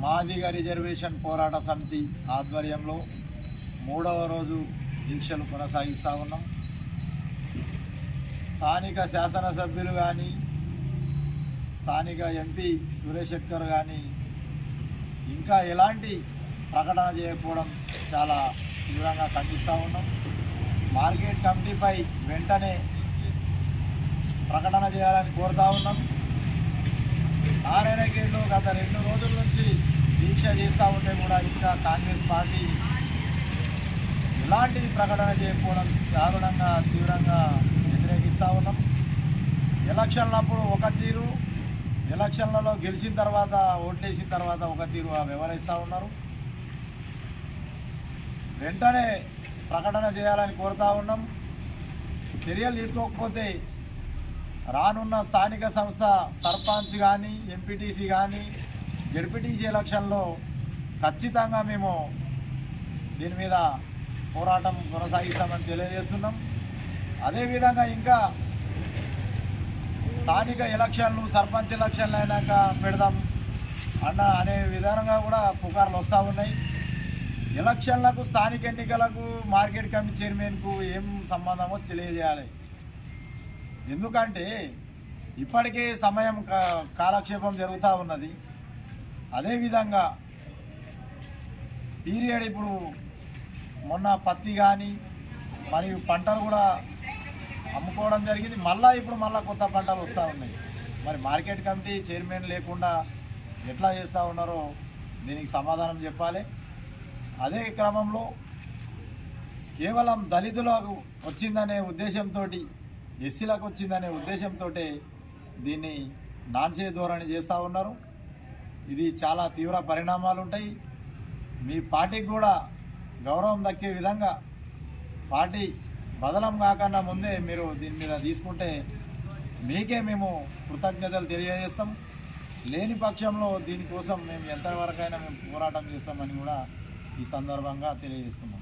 Madiga reservation పోరాట సమితి ఆధ్వర్యంలో 3వ రోజు దీక్షలు కొనసాగిస్తూ ఉన్నాం. స్థానిక శాసనసభ్యులు కానీ స్థానిక ఎంపీ సురేష్ శెట్కర్ కానీ ఇంకా ఎలాంటి ప్రకటన చేయకపోవడం చాలా తీవ్రంగా ఖండిస్తూ ఉన్నాం. మార్కెట్ కమిటీపై వెంటనే ప్రకటన చేయాలని కోరుతూ ఉన్నాం. నారాయణఖేడ్లో గత 2 రోజుల నుంచి దీక్ష చేస్తూ ఉంటే కూడా ఇంకా కాంగ్రెస్ పార్టీ ఎలాంటి ప్రకటన చేయకపోవడం దారుణంగా తీవ్రంగా వ్యతిరేకిస్తూ ఉన్నాం. ఎలక్షన్లప్పుడు ఒక తీరు, ఎలక్షన్లలో గెలిచిన తర్వాత ఓట్లేసిన తర్వాత ఒక తీరు వ్యవహరిస్తూ ఉన్నారు. వెంటనే ప్రకటన చేయాలని కోరుతూ ఉన్నాం. చర్యలు తీసుకోకపోతే రానున్న స్థానిక సంస్థ సర్పంచ్ కానీ ఎంపీటీసీ కానీ జడ్పీటీసీ ఎలక్షన్లో ఖచ్చితంగా మేము దీని మీద పోరాటం కొనసాగిస్తామని తెలియజేస్తున్నాం. అదేవిధంగా ఇంకా స్థానిక ఎలక్షన్లు సర్పంచ్ ఎలక్షన్లు అయినాక పెడదాం అనే విధానంగా కూడా పుకార్లు వస్తూ ఉన్నాయి. ఎలక్షన్లకు స్థానిక ఎన్నికలకు మార్కెట్ కమిటీ చైర్మన్కు ఏం సంబంధమో తెలియజేయాలి. ఎందుకంటే ఇప్పటికే సమయం కాలక్షేపం జరుగుతూ ఉన్నది. అదేవిధంగా పీరియడ్ ఇప్పుడు మొన్న పత్తి కానీ మరియు పంటలు కూడా అమ్ముకోవడం జరిగింది. ఇప్పుడు కొత్త పంటలు వస్తూ ఉన్నాయి. మరి మార్కెట్ కమిటీ చైర్మన్ లేకుండా ఎట్లా చేస్తూ ఉన్నారో దీనికి సమాధానం చెప్పాలి. అదే క్రమంలో కేవలం దళితులకు వచ్చిందనే ఉద్దేశంతో, ఎస్సీలకు వచ్చిందనే ఉద్దేశంతో దీన్ని నాన్సే ధోరణి చేస్తూ ఉన్నారు. ఇది చాలా తీవ్ర పరిణామాలు ఉంటాయి. మీ పార్టీకి కూడా గౌరవం దక్కే విధంగా పార్టీ బదలం కాకన్నా ముందే మీరు దీని మీద తీసుకుంటే మీకే మేము కృతజ్ఞతలు తెలియజేస్తాం. లేని పక్షంలో దీనికోసం మేము ఎంతవరకైనా మేము పోరాటం చేస్తామని కూడా ఈ సందర్భంగా తెలియజేస్తున్నాం.